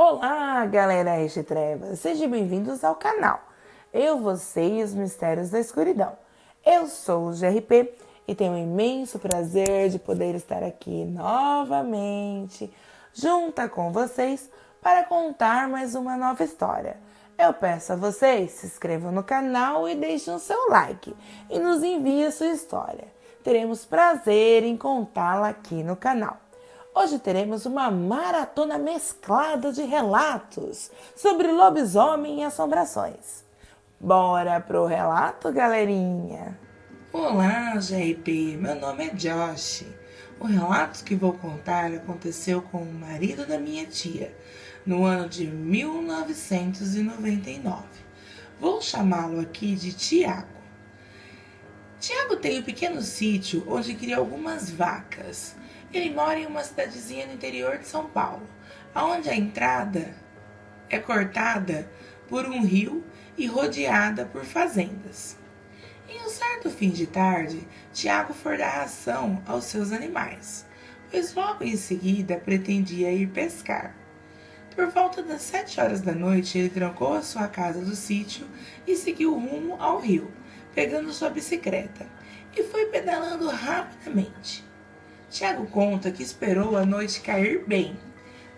Olá, galera de trevas, sejam bem-vindos ao canal. Eu, você e os mistérios da escuridão. Eu sou o GRP e tenho um imenso prazer de poder estar aqui novamente, junto com vocês, para contar mais uma nova história. Eu peço a vocês, se inscrevam no canal e deixem o seu like e nos enviem a sua história. Teremos prazer em contá-la aqui no canal. Hoje teremos uma maratona mesclada de relatos sobre lobisomem e assombrações. Bora pro relato, galerinha? Olá, GRP, meu nome é Josh. O relato que vou contar aconteceu com o marido da minha tia, no ano de 1999. Vou chamá-lo aqui de Tiago. Tiago tem um pequeno sítio onde cria algumas vacas. Ele mora em uma cidadezinha no interior de São Paulo, onde a entrada é cortada por um rio e rodeada por fazendas. Em um certo fim de tarde, Tiago foi dar ração aos seus animais, pois logo em seguida pretendia ir pescar. Por volta das 7 horas da noite, ele trancou a sua casa do sítio e seguiu rumo ao rio, pegando sua bicicleta, e foi pedalando rapidamente. Tiago conta que esperou a noite cair bem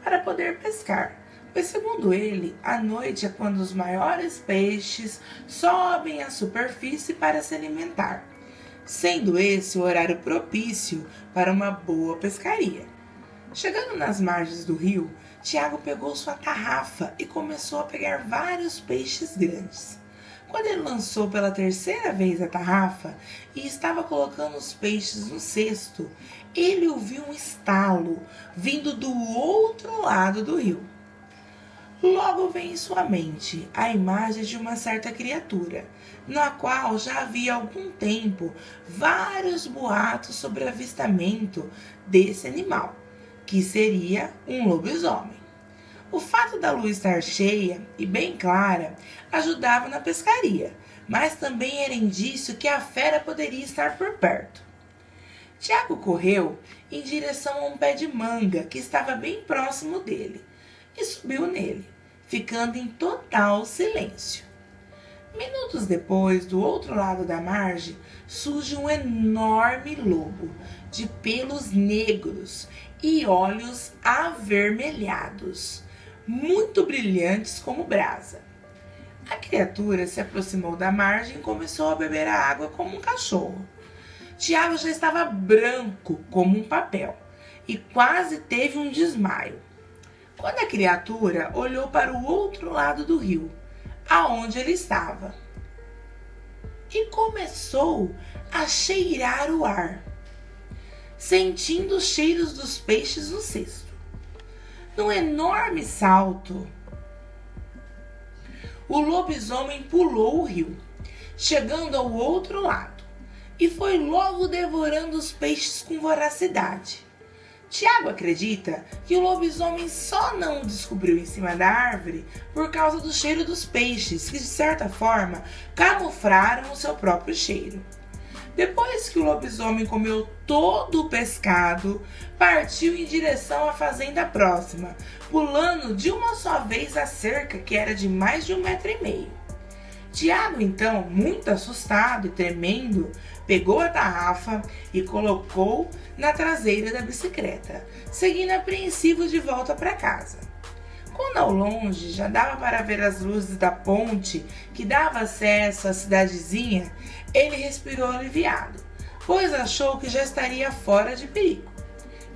para poder pescar, pois segundo ele, a noite é quando os maiores peixes sobem à superfície para se alimentar, sendo esse o horário propício para uma boa pescaria. Chegando nas margens do rio, Tiago pegou sua tarrafa e começou a pegar vários peixes grandes. Quando ele lançou pela terceira vez a tarrafa e estava colocando os peixes no cesto, ele ouviu um estalo vindo do outro lado do rio. Logo veio em sua mente a imagem de uma certa criatura, na qual já havia algum tempo vários boatos sobre o avistamento desse animal, que seria um lobisomem. O fato da lua estar cheia e bem clara ajudava na pescaria, mas também era indício que a fera poderia estar por perto. Tiago correu em direção a um pé de manga que estava bem próximo dele e subiu nele, ficando em total silêncio. Minutos depois, do outro lado da margem, surge um enorme lobo de pelos negros e olhos avermelhados, muito brilhantes como brasa. A criatura se aproximou da margem e começou a beber a água como um cachorro. Tiago já estava branco como um papel e quase teve um desmaio, quando a criatura olhou para o outro lado do rio, aonde ele estava, e começou a cheirar o ar, sentindo os cheiros dos peixes no cesto. Num enorme salto, o lobisomem pulou o rio, chegando ao outro lado, e foi logo devorando os peixes com voracidade. Tiago acredita que o lobisomem só não o descobriu em cima da árvore por causa do cheiro dos peixes, que de certa forma camuflaram o seu próprio cheiro. Depois que o lobisomem comeu todo o pescado, partiu em direção à fazenda próxima, pulando de uma só vez a cerca que era de mais de 1,5 metros. Tiago, então, muito assustado e tremendo, pegou a tarrafa e colocou na traseira da bicicleta, seguindo apreensivo de volta para casa. Quando ao longe já dava para ver as luzes da ponte que dava acesso à cidadezinha, ele respirou aliviado, pois achou que já estaria fora de perigo.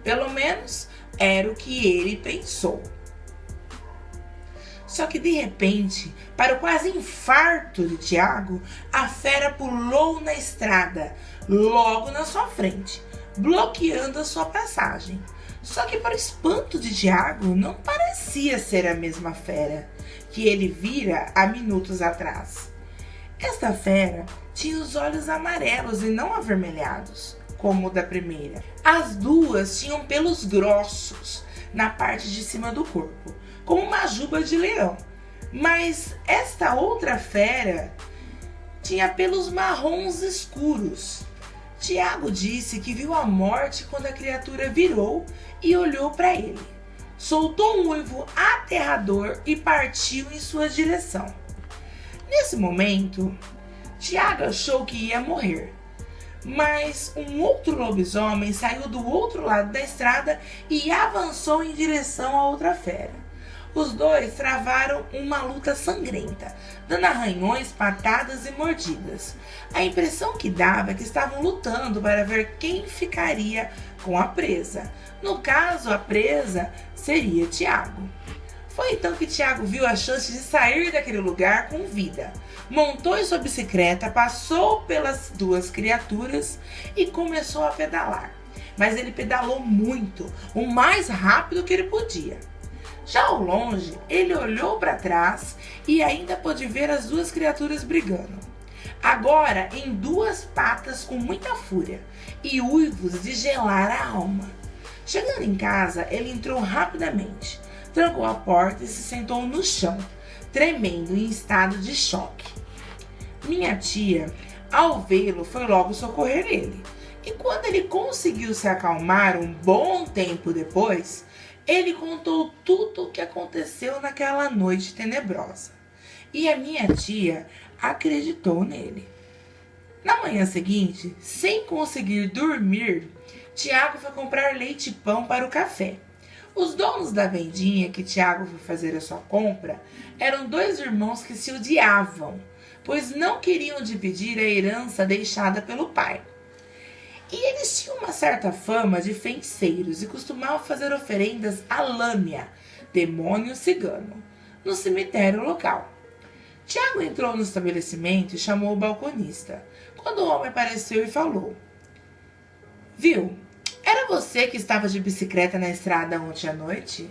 Pelo menos era o que ele pensou. Só que de repente, para o quase infarto de Tiago, a fera pulou na estrada, logo na sua frente, bloqueando a sua passagem. Só que para o espanto de Tiago, não parecia ser a mesma fera que ele vira há minutos atrás. Esta fera tinha os olhos amarelos e não avermelhados, como o da primeira. As duas tinham pelos grossos na parte de cima do corpo, como uma juba de leão. Mas esta outra fera tinha pelos marrons escuros. Tiago disse que viu a morte quando a criatura virou e olhou para ele. soltou um uivo aterrador e partiu em sua direção. Nesse momento, Tiago achou que ia morrer, mas um outro lobisomem saiu do outro lado da estrada e avançou em direção à outra fera. Os dois travaram uma luta sangrenta, dando arranhões, patadas e mordidas. A impressão que dava é que estavam lutando para ver quem ficaria com a presa. No caso, a presa seria Tiago. Foi então que Tiago viu a chance de sair daquele lugar com vida. Montou em sua bicicleta, passou pelas duas criaturas e começou a pedalar. Mas ele pedalou muito, o mais rápido que ele podia. Já ao longe, ele olhou para trás e ainda pôde ver as duas criaturas brigando. Agora em duas patas com muita fúria e uivos de gelar a alma. Chegando em casa, ele entrou rapidamente, trancou a porta e se sentou no chão, tremendo em estado de choque. Minha tia, ao vê-lo, foi logo socorrer ele. E quando ele conseguiu se acalmar um bom tempo depois, ele contou tudo o que aconteceu naquela noite tenebrosa. E a minha tia acreditou nele. Na manhã seguinte, sem conseguir dormir, Tiago foi comprar leite e pão para o café. Os donos da vendinha que Tiago foi fazer a sua compra eram dois irmãos que se odiavam, pois não queriam dividir a herança deixada pelo pai. E eles tinham uma certa fama de feiticeiros e costumavam fazer oferendas a Lâmia, demônio cigano, no cemitério local. Tiago entrou no estabelecimento e chamou o balconista, quando o homem apareceu e falou: "Viu, era você que estava de bicicleta na estrada ontem à noite?"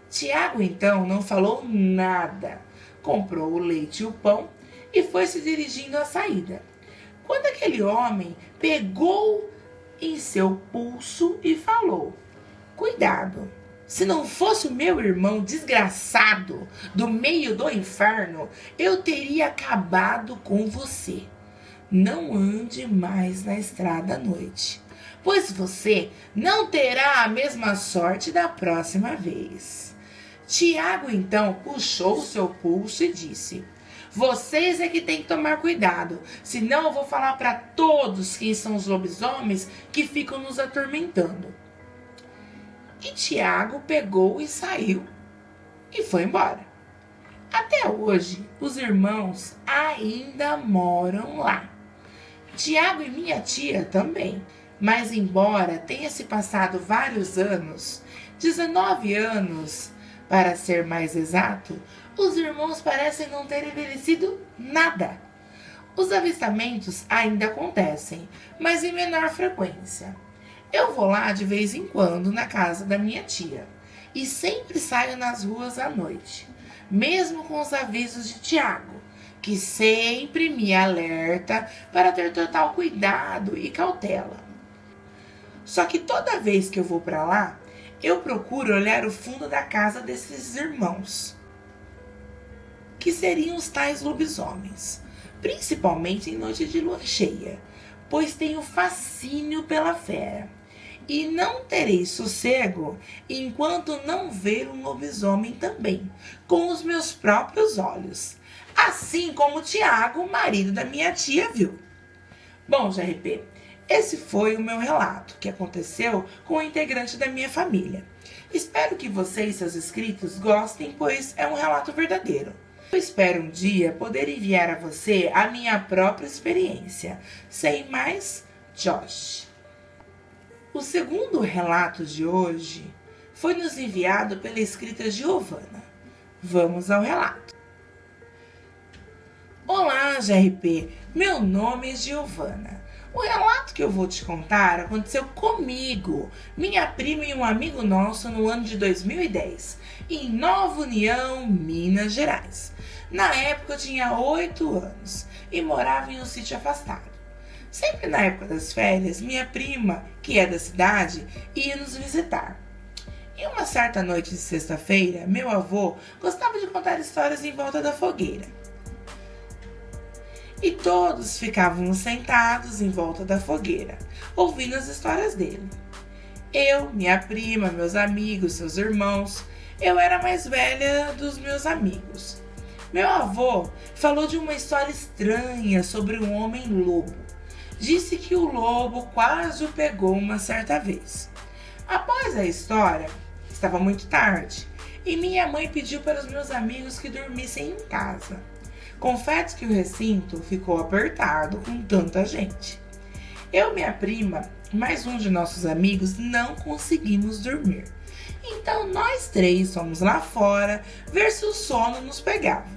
Tiago então não falou nada, comprou o leite e o pão e foi se dirigindo à saída. Quando aquele homem pegou em seu pulso e falou: "Cuidado, se não fosse o meu irmão desgraçado do meio do inferno, eu teria acabado com você. Não ande mais na estrada à noite, pois você não terá a mesma sorte da próxima vez." Tiago então puxou seu pulso e disse: "Vocês é que têm que tomar cuidado, senão eu vou falar para todos quem são os lobisomens que ficam nos atormentando." E Tiago pegou e saiu e foi embora. Até hoje, os irmãos ainda moram lá. Tiago e minha tia também, mas embora tenha se passado vários anos, 19 anos para ser mais exato, os irmãos parecem não ter envelhecido nada. Os avistamentos ainda acontecem, mas em menor frequência. Eu vou lá de vez em quando na casa da minha tia e sempre saio nas ruas à noite, mesmo com os avisos de Tiago, que sempre me alerta para ter total cuidado e cautela. Só que toda vez que eu vou para lá, eu procuro olhar o fundo da casa desses irmãos, que seriam os tais lobisomens, principalmente em noite de lua cheia, pois tenho fascínio pela fera. E não terei sossego enquanto não ver um lobisomem também, com os meus próprios olhos, assim como Tiago, marido da minha tia, viu. Bom, GRP, esse foi o meu relato que aconteceu com um integrante da minha família. Espero que você e seus inscritos gostem, pois é um relato verdadeiro. Eu espero um dia poder enviar a você a minha própria experiência. Sem mais, Josh. O segundo relato de hoje foi nos enviado pela escrita Giovana. Vamos ao relato. Olá, GRP. Meu nome é Giovana. O relato que eu vou te contar aconteceu comigo, minha prima e um amigo nosso no ano de 2010, em Nova União, Minas Gerais. Na época eu tinha 8 anos e morava em um sítio afastado. Sempre na época das férias, minha prima, que é da cidade, ia nos visitar. E uma certa noite de sexta-feira, meu avô gostava de contar histórias em volta da fogueira. E todos ficavam sentados em volta da fogueira, ouvindo as histórias dele. Eu, minha prima, meus amigos, seus irmãos. Eu era a mais velha dos meus amigos. Meu avô falou de uma história estranha sobre um homem-lobo. Disse que o lobo quase o pegou uma certa vez. Após a história, estava muito tarde e minha mãe pediu para os meus amigos que dormissem em casa. Confesso que o recinto ficou apertado com tanta gente. Eu, minha prima, mais um de nossos amigos não conseguimos dormir. Então nós três fomos lá fora ver se o sono nos pegava.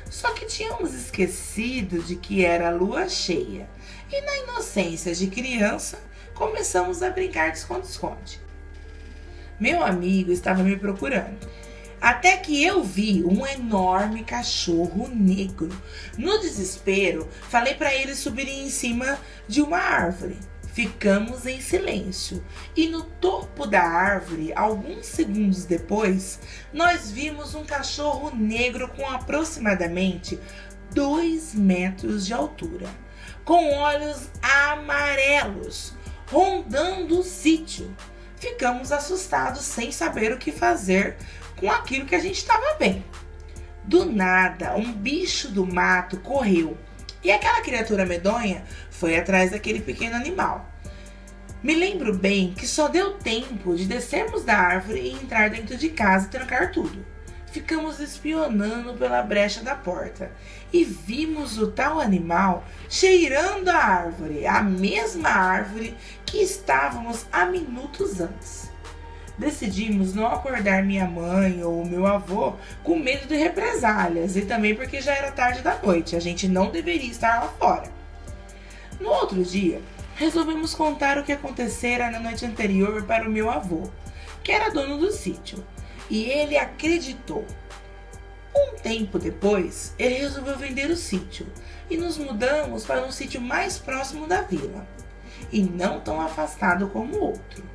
Só que tínhamos esquecido de que era lua cheia e na inocência de criança começamos a brincar de esconde-esconde. Meu amigo estava me procurando, até que eu vi um enorme cachorro negro. No desespero, falei para ele subirem em cima de uma árvore. Ficamos em silêncio e no topo da árvore, alguns segundos depois, nós vimos um cachorro negro com aproximadamente 2 metros de altura, com olhos amarelos, rondando o sítio. Ficamos assustados sem saber o que fazer com aquilo que a gente estava vendo. Do nada, um bicho do mato correu e aquela criatura medonha foi atrás daquele pequeno animal. Me lembro bem que só deu tempo de descermos da árvore e entrar dentro de casa e trancar tudo. Ficamos espionando pela brecha da porta e vimos o tal animal cheirando a árvore, a mesma árvore que estávamos há minutos antes. Decidimos não acordar minha mãe ou meu avô com medo de represálias e também porque já era tarde da noite, a gente não deveria estar lá fora. No outro dia, resolvemos contar o que acontecera na noite anterior para o meu avô, que era dono do sítio, e ele acreditou. Um tempo depois, ele resolveu vender o sítio e nos mudamos para um sítio mais próximo da vila, e não tão afastado como o outro.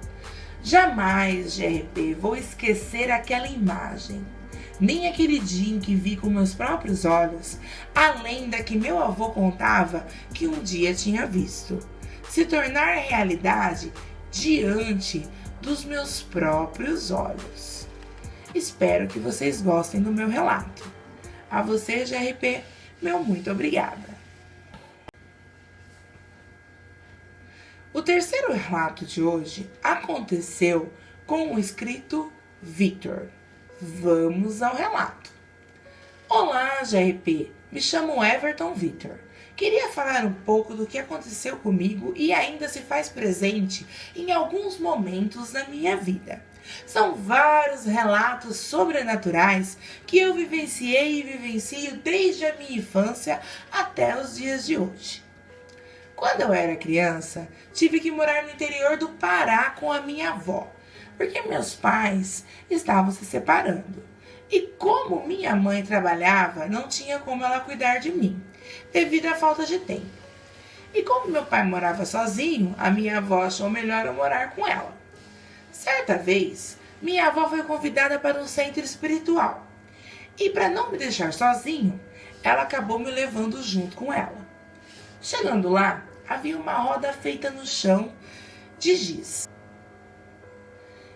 Jamais, GRP, vou esquecer aquela imagem, nem aquele dia em que vi com meus próprios olhos a lenda que meu avô contava que um dia tinha visto se tornar realidade diante dos meus próprios olhos. Espero que vocês gostem do meu relato. A você, GRP, meu muito obrigada. O terceiro relato de hoje aconteceu com o escrito Victor. Vamos ao relato. Olá, GRP. Me chamo Everton Victor. Queria falar um pouco do que aconteceu comigo e ainda se faz presente em alguns momentos da minha vida. São vários relatos sobrenaturais que eu vivenciei e vivencio desde a minha infância até os dias de hoje. Quando eu era criança, tive que morar no interior do Pará com a minha avó, porque meus pais estavam se separando. E como minha mãe trabalhava, não tinha como ela cuidar de mim, devido à falta de tempo. E como meu pai morava sozinho, a minha avó achou melhor eu morar com ela. Certa vez, minha avó foi convidada para um centro espiritual. E para não me deixar sozinho, ela acabou me levando junto com ela. Chegando lá, havia uma roda feita no chão de giz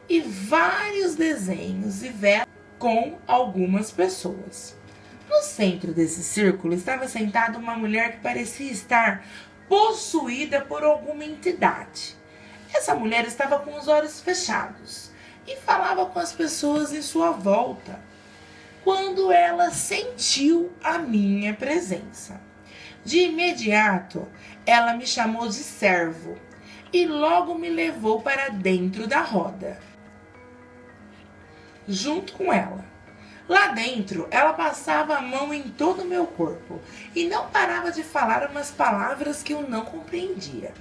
e vários desenhos e velas com algumas pessoas. No centro desse círculo estava sentada uma mulher que parecia estar possuída por alguma entidade. Essa mulher estava com os olhos fechados e falava com as pessoas em sua volta, quando ela sentiu a minha presença. De imediato, ela me chamou de servo e logo me levou para dentro da roda, junto com ela. Lá dentro, ela passava a mão em todo o meu corpo e não parava de falar umas palavras que eu não compreendia.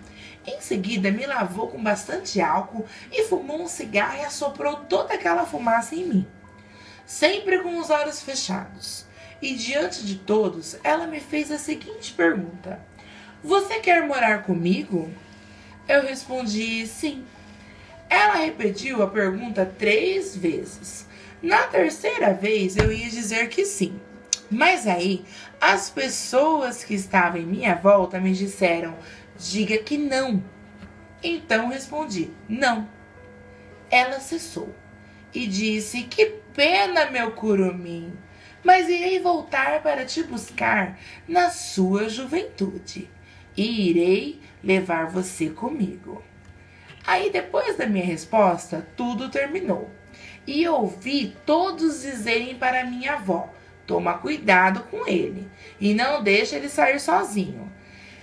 Em seguida, me lavou com bastante álcool e fumou um cigarro e assoprou toda aquela fumaça em mim, sempre com os olhos fechados. E diante de todos, ela me fez a seguinte pergunta: você quer morar comigo? Eu respondi sim. Ela repetiu a pergunta 3 vezes. Na terceira vez, eu ia dizer que sim. Mas aí, as pessoas que estavam em minha volta me disseram: diga que não. Então respondi: não. Ela cessou e disse: que pena, meu curumim, mas irei voltar para te buscar na sua juventude e irei levar você comigo. Aí, depois da minha resposta, tudo terminou. E eu ouvi todos dizerem para minha avó: toma cuidado com ele e não deixa ele sair sozinho.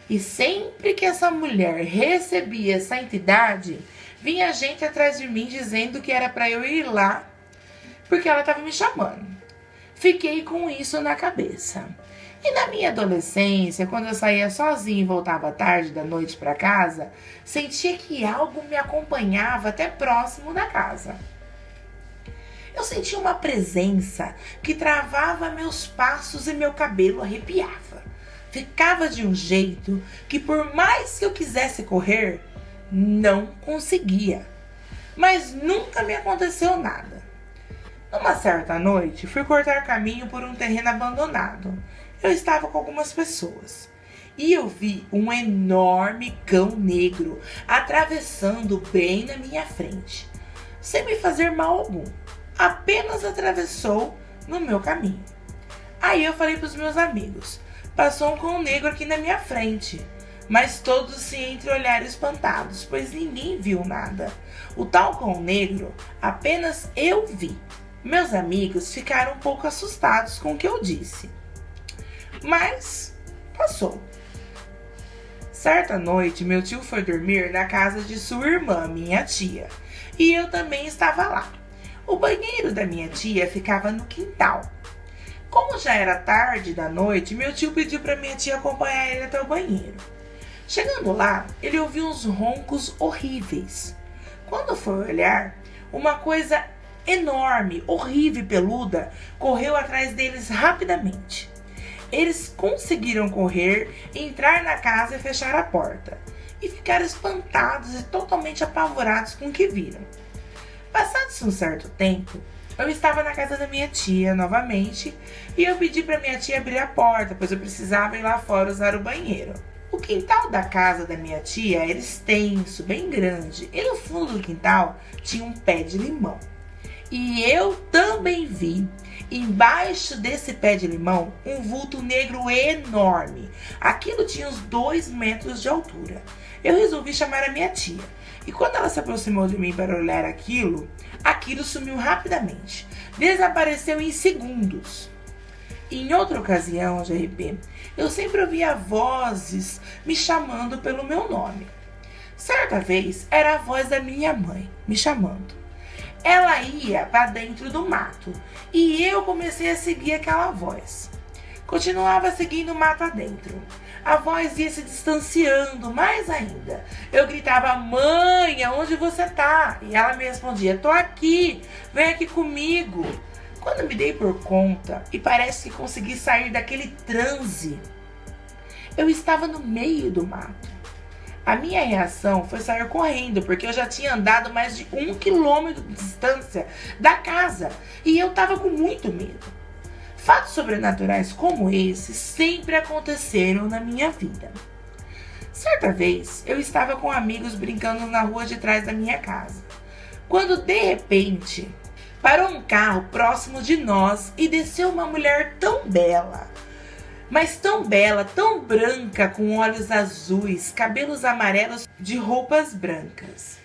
E sempre que essa mulher recebia essa entidade, vinha gente atrás de mim dizendo que era para eu ir lá, porque ela estava me chamando. Fiquei com isso na cabeça. E na minha adolescência, quando eu saía sozinha e voltava tarde da noite para casa, sentia que algo me acompanhava até próximo da casa. Eu sentia uma presença que travava meus passos e meu cabelo arrepiava. Ficava de um jeito que, por mais que eu quisesse correr, não conseguia. Mas nunca me aconteceu nada. Numa certa noite, fui cortar caminho por um terreno abandonado. Eu estava com algumas pessoas e eu vi um enorme cão negro atravessando bem na minha frente, sem me fazer mal algum. Apenas atravessou no meu caminho. Aí eu falei para os meus amigos: passou um cão negro aqui na minha frente. Mas todos se entreolharam espantados, pois ninguém viu nada. O tal cão negro apenas eu vi. Meus amigos ficaram um pouco assustados com o que eu disse, mas passou. Certa noite, meu tio foi dormir na casa de sua irmã, minha tia, e eu também estava lá. O banheiro da minha tia ficava no quintal. Como já era tarde da noite, meu tio pediu para minha tia acompanhar ele até o banheiro. Chegando lá, ele ouviu uns roncos horríveis. Quando foi olhar, uma coisa enorme, horrível e peluda correu atrás deles rapidamente. Eles conseguiram correr, entrar na casa e fechar a porta. E ficaram espantados e totalmente apavorados com o que viram. Passado-se um certo tempo, eu estava na casa da minha tia novamente e eu pedi para minha tia abrir a porta, pois eu precisava ir lá fora usar o banheiro. O quintal da casa da minha tia era extenso, bem grande, e no fundo do quintal tinha um pé de limão. E eu também vi, embaixo desse pé de limão, um vulto negro enorme. Aquilo tinha uns 2 metros de altura. Eu resolvi chamar a minha tia. E quando ela se aproximou de mim para olhar aquilo sumiu rapidamente. Desapareceu em segundos. Em outra ocasião, GRP, eu sempre ouvia vozes me chamando pelo meu nome. Certa vez, era a voz da minha mãe me chamando. Ela ia para dentro do mato e eu comecei a seguir aquela voz. Continuava seguindo o mato adentro. A voz ia se distanciando mais ainda. Eu gritava: mãe, aonde você tá? E ela me respondia: tô aqui, vem aqui comigo. Quando me dei por conta e parece que consegui sair daquele transe, eu estava no meio do mato. A minha reação foi sair correndo, porque eu já tinha andado mais de 1 quilômetro de distância da casa e eu estava com muito medo. Fatos sobrenaturais como esse sempre aconteceram na minha vida. Certa vez, eu estava com amigos brincando na rua de trás da minha casa, quando de repente parou um carro próximo de nós e desceu uma mulher tão bela. Mas tão bela, tão branca, com olhos azuis, cabelos amarelos, de roupas brancas.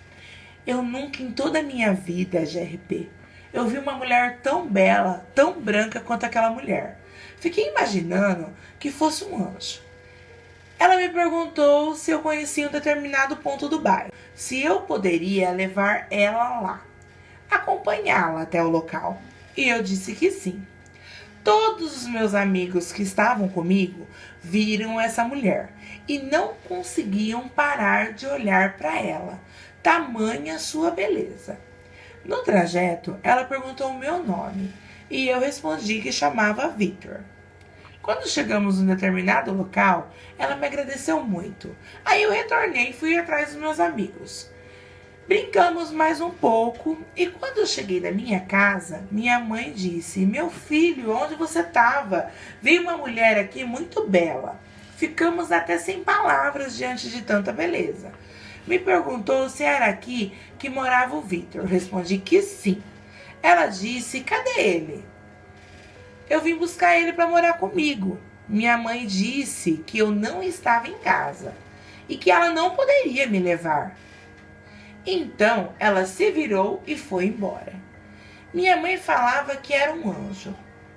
Eu nunca em toda a minha vida, GRP, eu vi uma mulher tão bela, tão branca quanto aquela mulher. Fiquei imaginando que fosse um anjo. Ela me perguntou se eu conhecia um determinado ponto do bairro, se eu poderia levar ela lá, acompanhá-la até o local. E eu disse que sim. Todos os meus amigos que estavam comigo viram essa mulher e não conseguiam parar de olhar para ela, tamanha sua beleza. No trajeto, ela perguntou o meu nome e eu respondi que chamava Victor. Quando chegamos em um determinado local, ela me agradeceu muito. Aí eu retornei e fui atrás dos meus amigos. Brincamos mais um pouco e quando eu cheguei na minha casa, minha mãe disse: meu filho, onde você estava? Veio uma mulher aqui muito bela. Ficamos até sem palavras diante de tanta beleza. Me perguntou se era aqui que morava o Vitor. Respondi que sim. Ela disse: cadê ele? Eu vim buscar ele para morar comigo. Minha mãe disse que eu não estava em casa e que ela não poderia me levar. Então ela se virou e foi embora. Minha mãe falava que era um anjo.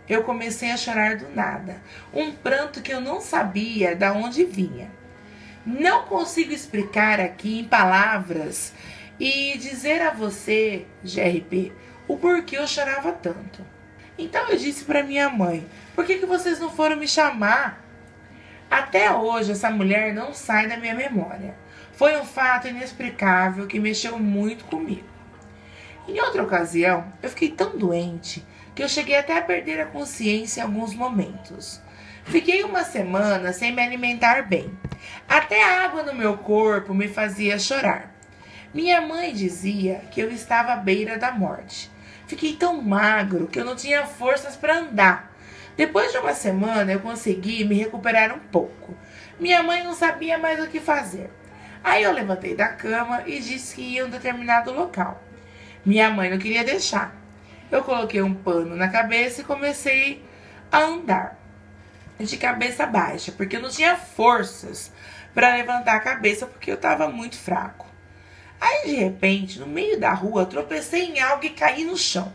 Eu comecei a chorar do nada, um pranto que eu não sabia de onde vinha. Não consigo explicar aqui em palavras e dizer a você, GRP, o porquê eu chorava tanto. Então eu disse para minha mãe: por que vocês não foram me chamar? Até hoje essa mulher não sai da minha memória. Foi um fato inexplicável que mexeu muito comigo. Em outra ocasião, eu fiquei tão doente que eu cheguei até a perder a consciência em alguns momentos. Fiquei uma semana sem me alimentar bem. Até a água no meu corpo me fazia chorar. Minha mãe dizia que eu estava à beira da morte. Fiquei tão magro que eu não tinha forças para andar. Depois de uma semana eu consegui me recuperar um pouco. Minha mãe não sabia mais o que fazer. Aí eu levantei da cama e disse que ia a um determinado local. Minha mãe não queria deixar. Eu coloquei um pano na cabeça e comecei a andar de cabeça baixa, porque eu não tinha forças para levantar a cabeça porque eu estava muito fraco. Aí, de repente, no meio da rua, tropecei em algo e caí no chão.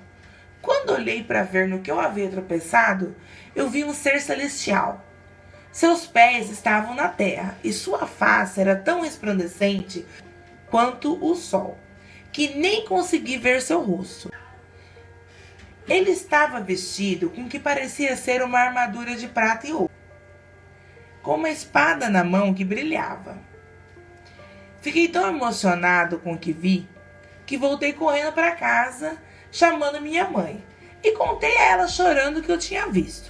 Quando olhei para ver no que eu havia tropeçado, eu vi um ser celestial. Seus pés estavam na terra e sua face era tão resplandecente quanto o sol, que nem consegui ver seu rosto. Ele estava vestido com o que parecia ser uma armadura de prata e ouro, com uma espada na mão que brilhava. Fiquei tão emocionado com o que vi, que voltei correndo para casa, chamando minha mãe, e contei a ela chorando o que eu tinha visto.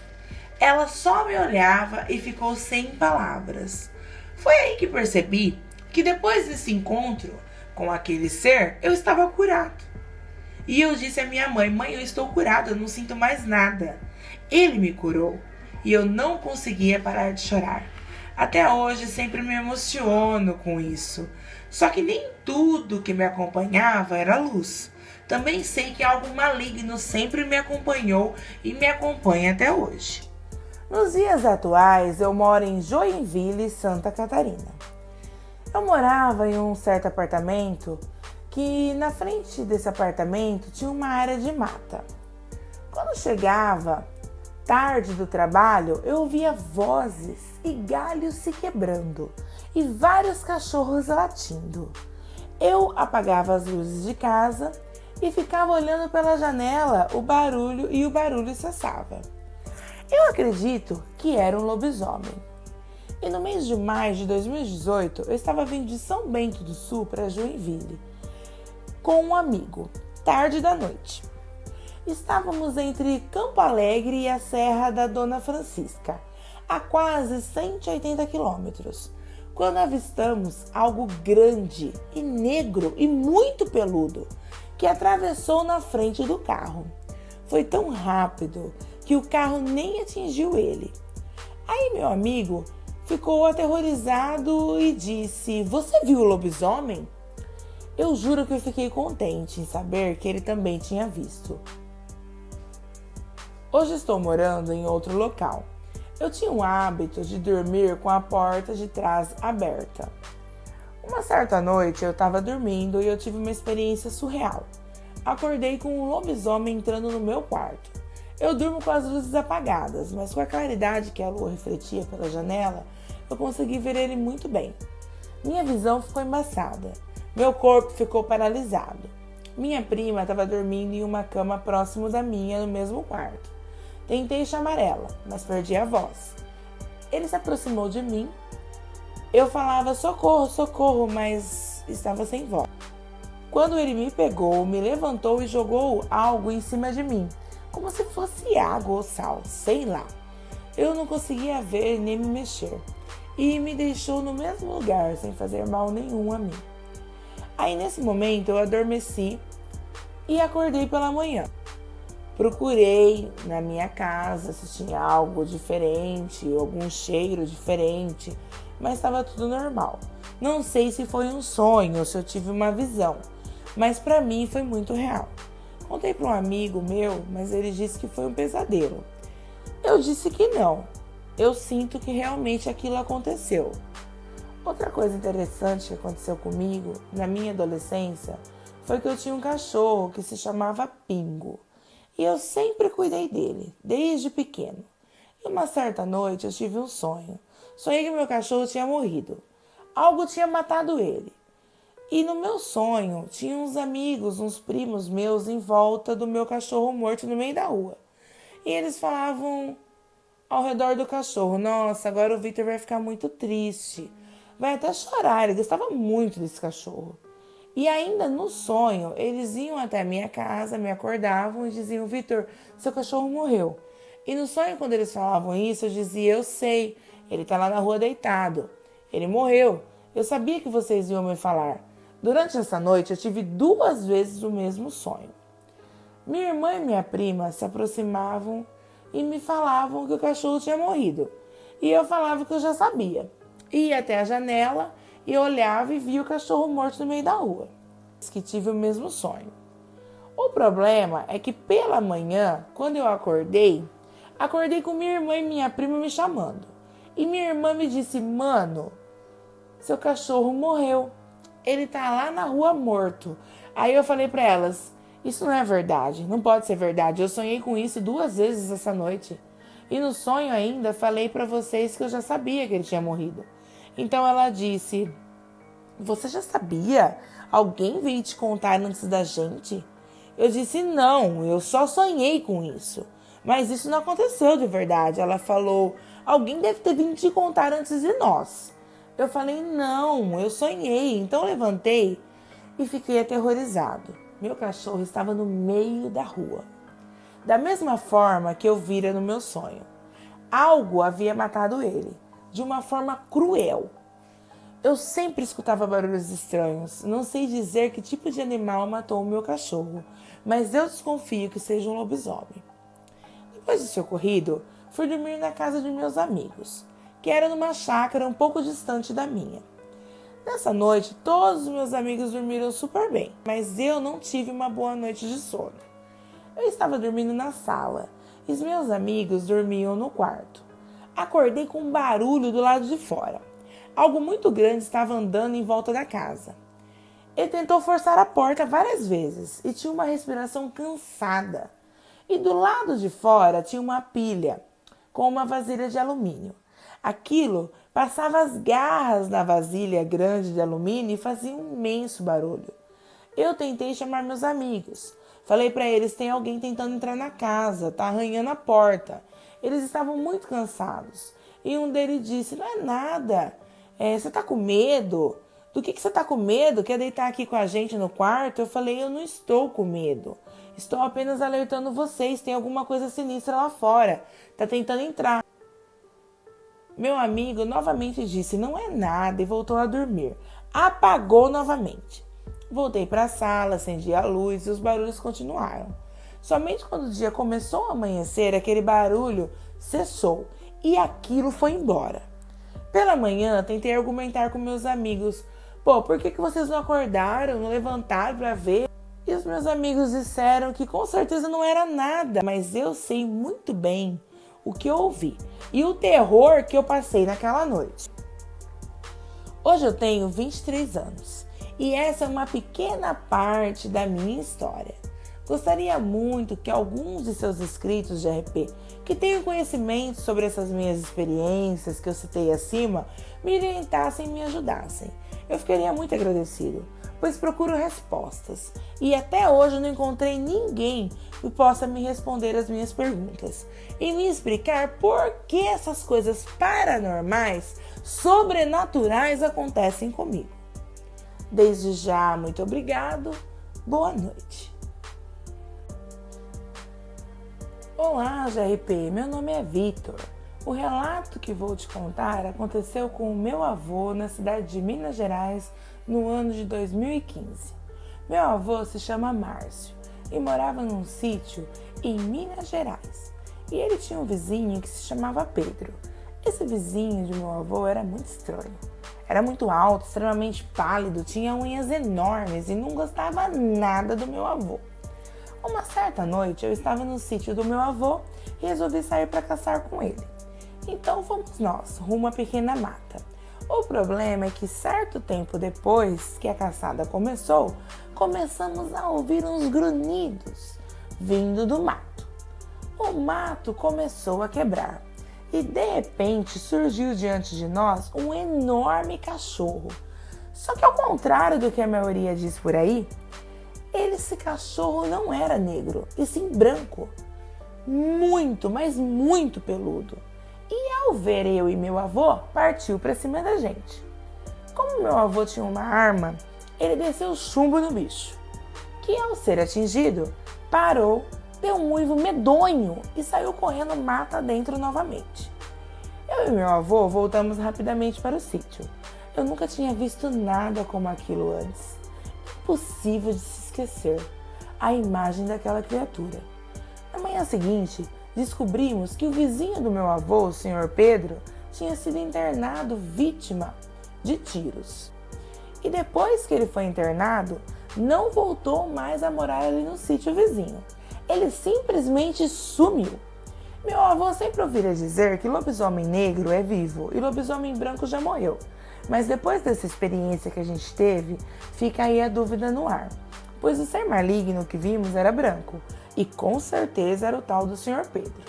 Ela só me olhava e ficou sem palavras. Foi aí que percebi que depois desse encontro com aquele ser, eu estava curado. E eu disse à minha mãe: mãe, eu estou curado, eu não sinto mais nada. Ele me curou e eu não conseguia parar de chorar. Até hoje sempre me emociono com isso. Só que nem tudo que me acompanhava era luz. Também sei que algo maligno sempre me acompanhou e me acompanha até hoje. Nos dias atuais, eu moro em Joinville, Santa Catarina. Eu morava em um certo apartamento que na frente desse apartamento tinha uma área de mata. Quando chegava tarde do trabalho, eu ouvia vozes e galhos se quebrando e vários cachorros latindo. Eu apagava as luzes de casa e ficava olhando pela janela o barulho cessava. Eu acredito que era um lobisomem. E no mês de maio de 2018, eu estava vindo de São Bento do Sul para Joinville com um amigo, tarde da noite. Estávamos entre Campo Alegre e a Serra da Dona Francisca, a quase 180 quilômetros, quando avistamos algo grande e negro e muito peludo que atravessou na frente do carro. Foi tão rápido que o carro nem atingiu ele. Aí meu amigo ficou aterrorizado e disse: você viu o lobisomem? Eu juro que eu fiquei contente em saber que ele também tinha visto. Hoje estou morando em outro local. Eu tinha o hábito de dormir com a porta de trás aberta. Uma certa noite eu estava dormindo e eu tive uma experiência surreal. Acordei com um lobisomem entrando no meu quarto. Eu durmo com as luzes apagadas, mas com a claridade que a lua refletia pela janela, eu consegui ver ele muito bem. Minha visão ficou embaçada. Meu corpo ficou paralisado. Minha prima estava dormindo em uma cama próximo da minha no mesmo quarto. Tentei chamar ela, mas perdi a voz. Ele se aproximou de mim. Eu falava socorro, socorro, mas estava sem voz. Quando ele me pegou, me levantou e jogou algo em cima de mim, como se fosse água ou sal, sei lá. Eu não conseguia ver nem me mexer. E me deixou no mesmo lugar, sem fazer mal nenhum a mim. Aí nesse momento eu adormeci e acordei pela manhã. Procurei na minha casa se tinha algo diferente, algum cheiro diferente, mas estava tudo normal. Não sei se foi um sonho ou se eu tive uma visão, mas para mim foi muito real. Contei para um amigo meu, mas ele disse que foi um pesadelo. Eu disse que não. Eu sinto que realmente aquilo aconteceu. Outra coisa interessante que aconteceu comigo na minha adolescência foi que eu tinha um cachorro que se chamava Pingo. E eu sempre cuidei dele, desde pequeno. E uma certa noite eu tive um sonho. Sonhei que meu cachorro tinha morrido. Algo tinha matado ele. E no meu sonho tinha uns amigos, uns primos meus em volta do meu cachorro morto no meio da rua. E eles falavam ao redor do cachorro: nossa, agora o Victor vai ficar muito triste. Vai até chorar, ele gostava muito desse cachorro. E ainda no sonho, eles iam até a minha casa, me acordavam e diziam: Victor, seu cachorro morreu. E no sonho, quando eles falavam isso, eu dizia: eu sei, ele tá lá na rua deitado. Ele morreu. Eu sabia que vocês iam me falar. Durante essa noite, eu tive 2 vezes o mesmo sonho. Minha irmã e minha prima se aproximavam e me falavam que o cachorro tinha morrido. E eu falava que eu já sabia. Ia até a janela e olhava e via o cachorro morto no meio da rua. Que tive o mesmo sonho. O problema é que pela manhã, quando eu acordei com minha irmã e minha prima me chamando. E minha irmã me disse: mano, seu cachorro morreu. Ele tá lá na rua morto. Aí eu falei pra elas: isso não é verdade, não pode ser verdade. Eu sonhei com isso 2 vezes essa noite. E no sonho ainda falei pra vocês que eu já sabia que ele tinha morrido. Então ela disse: você já sabia? Alguém veio te contar antes da gente? Eu disse: não, eu só sonhei com isso. Mas isso não aconteceu de verdade. Ela falou: alguém deve ter vindo te contar antes de nós. Eu falei: não, eu sonhei. Então levantei e fiquei aterrorizado. Meu cachorro estava no meio da rua. Da mesma forma que eu vira no meu sonho. Algo havia matado ele, de uma forma cruel. Eu sempre escutava barulhos estranhos. Não sei dizer que tipo de animal matou o meu cachorro, mas eu desconfio que seja um lobisomem. Depois disso ocorrido, fui dormir na casa de meus amigos, que era numa chácara um pouco distante da minha. Nessa noite, todos os meus amigos dormiram super bem, mas eu não tive uma boa noite de sono. Eu estava dormindo na sala e os meus amigos dormiam no quarto. Acordei com um barulho do lado de fora. Algo muito grande estava andando em volta da casa. Ele tentou forçar a porta várias vezes e tinha uma respiração cansada. E do lado de fora tinha uma pilha com uma vasilha de alumínio. Aquilo passava as garras na vasilha grande de alumínio e fazia um imenso barulho. Eu tentei chamar meus amigos. Falei para eles: tem alguém tentando entrar na casa, tá arranhando a porta. Eles estavam muito cansados. E um deles disse: não é nada, você tá com medo? Do que você tá com medo? Quer deitar aqui com a gente no quarto? Eu falei: eu não estou com medo. Estou apenas alertando vocês, tem alguma coisa sinistra lá fora. Tá tentando entrar. Meu amigo novamente disse: não é nada, e voltou a dormir. Apagou novamente. Voltei para a sala, acendi a luz e os barulhos continuaram. Somente quando o dia começou a amanhecer, aquele barulho cessou e aquilo foi embora. Pela manhã, tentei argumentar com meus amigos: pô, por que vocês não acordaram, não levantaram para ver? E os meus amigos disseram que com certeza não era nada, mas eu sei muito bem o que eu ouvi e o terror que eu passei naquela noite. Hoje eu tenho 23 anos e essa é uma pequena parte da minha história. Gostaria muito que alguns de seus inscritos de RP que tenham conhecimento sobre essas minhas experiências que eu citei acima me orientassem e me ajudassem. Eu ficaria muito agradecido, pois procuro respostas e até hoje não encontrei ninguém que possa me responder as minhas perguntas e me explicar por que essas coisas paranormais, sobrenaturais acontecem comigo. Desde já, muito obrigado, boa noite. Olá, GRP, meu nome é Victor. O relato que vou te contar aconteceu com o meu avô na cidade de Minas Gerais no ano de 2015. Meu avô se chama Márcio e morava num sítio em Minas Gerais. E ele tinha um vizinho que se chamava Pedro. Esse vizinho de meu avô era muito estranho. Era muito alto, extremamente pálido, tinha unhas enormes e não gostava nada do meu avô. Uma certa noite eu estava no sítio do meu avô e resolvi sair para caçar com ele. Então fomos nós, rumo à pequena mata. O problema é que certo tempo depois que a caçada começou, começamos a ouvir uns grunhidos vindo do mato. O mato começou a quebrar e de repente surgiu diante de nós um enorme cachorro. Só que ao contrário do que a maioria diz por aí, esse cachorro não era negro, e sim branco. Muito, mas muito peludo. E ao ver eu e meu avô, partiu para cima da gente. Como meu avô tinha uma arma, ele desceu chumbo no bicho, que ao ser atingido, parou, deu um uivo medonho e saiu correndo mata dentro novamente. Eu e meu avô voltamos rapidamente para o sítio. Eu nunca tinha visto nada como aquilo antes. Impossível de se esquecer a imagem daquela criatura. Na manhã seguinte, descobrimos que o vizinho do meu avô, o Sr. Pedro, tinha sido internado vítima de tiros. E depois que ele foi internado, não voltou mais a morar ali no sítio vizinho. Ele simplesmente sumiu. Meu avô sempre ouvira dizer que lobisomem negro é vivo e lobisomem branco já morreu. Mas depois dessa experiência que a gente teve, fica aí a dúvida no ar. Pois o ser maligno que vimos era branco e com certeza era o tal do Sr. Pedro.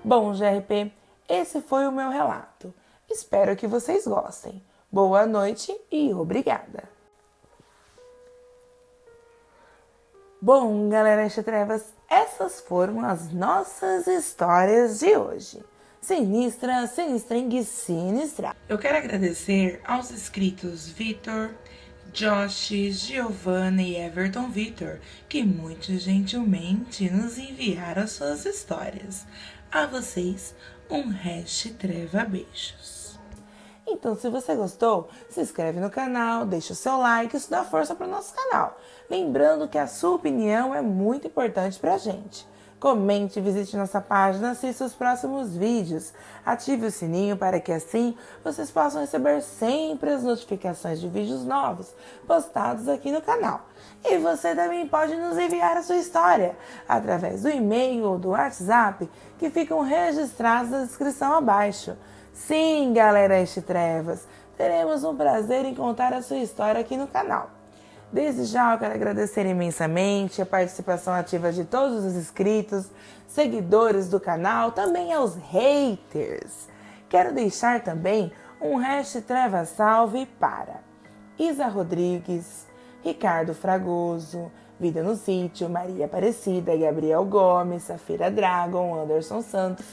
Bom, GRP, esse foi o meu relato. Espero que vocês gostem. Boa noite e obrigada! Bom, galera Trevas, essas foram as nossas histórias de hoje. Sinistra, sinistrengue, sinistra. Eu quero agradecer aos inscritos Vitor, Josh, Giovanna e Everton Vitor, que muito gentilmente nos enviaram suas histórias. A vocês, um treva beijos. Então, se você gostou, se inscreve no canal, deixa o seu like, isso dá força para o nosso canal. Lembrando que a sua opinião é muito importante para a gente. Comente, visite nossa página, assista os próximos vídeos. Ative o sininho para que assim vocês possam receber sempre as notificações de vídeos novos postados aqui no canal. E você também pode nos enviar a sua história através do e-mail ou do WhatsApp que ficam registrados na descrição abaixo. Sim, galera Trevas, teremos um prazer em contar a sua história aqui no canal. Desde já eu quero agradecer imensamente a participação ativa de todos os inscritos, seguidores do canal, também aos haters. Quero deixar também um treva salve para Isa Rodrigues, Ricardo Fragoso, Vida no Sítio, Maria Aparecida, Gabriel Gomes, Safira Dragon, Anderson Santos,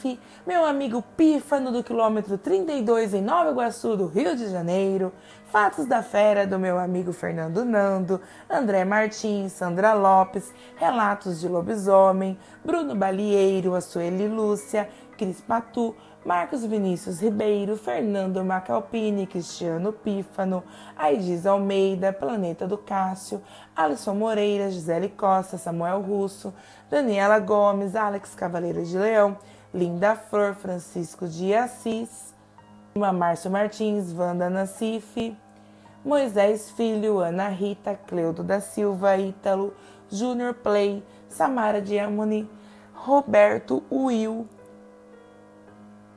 meu amigo Pífano do quilômetro 32 em Nova Iguaçu, do Rio de Janeiro, Fatos da Fera do meu amigo Fernando Nando, André Martins, Sandra Lopes, Relatos de Lobisomem, Bruno Balieiro, Açueli Lúcia, Cris Patu, Marcos Vinícius Ribeiro, Fernando Macalpini, Cristiano Pífano, Aidis Almeida, Planeta do Cássio, Alisson Moreira, Gisele Costa, Samuel Russo, Daniela Gomes, Alex Cavaleiro de Leão, Linda Flor, Francisco de Assis, Márcio Martins, Wanda Nassif, Moisés Filho, Ana Rita, Cleudo da Silva, Ítalo, Júnior Play, Samara Diamoni, Roberto Will,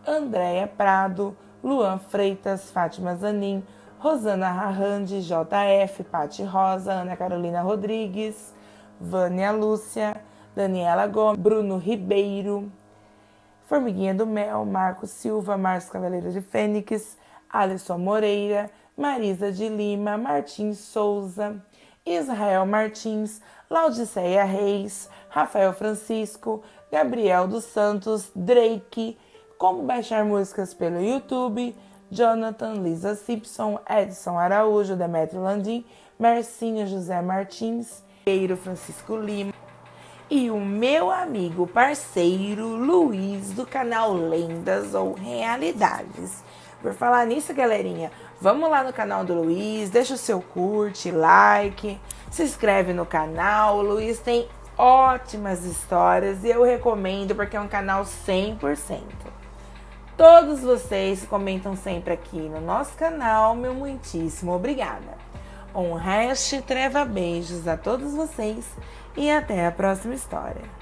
Andréia Prado, Luan Freitas, Fátima Zanin, Rosana Rahandi, JF, Pati Rosa, Ana Carolina Rodrigues, Vânia Lúcia, Daniela Gomes, Bruno Ribeiro, Formiguinha do Mel, Marcos Silva, Márcio Cavaleiro de Fênix, Alisson Moreira, Marisa de Lima, Martins Souza, Israel Martins, Laudiceia Reis, Rafael Francisco, Gabriel dos Santos, Drake, Como Baixar Músicas pelo YouTube, Jonathan, Lisa Simpson, Edson Araújo, Demetrio Landim, Mercinho José Martins, Eiro Francisco Lima e o meu amigo parceiro Luiz do canal Lendas ou Realidades. Por falar nisso, galerinha, vamos lá no canal do Luiz, deixa o seu curte, like, se inscreve no canal. O Luiz tem ótimas histórias e eu recomendo porque é um canal 100%. todos vocês que comentam sempre aqui no nosso canal, meu muitíssimo obrigada. Um resto treva beijos a todos vocês e até a próxima história.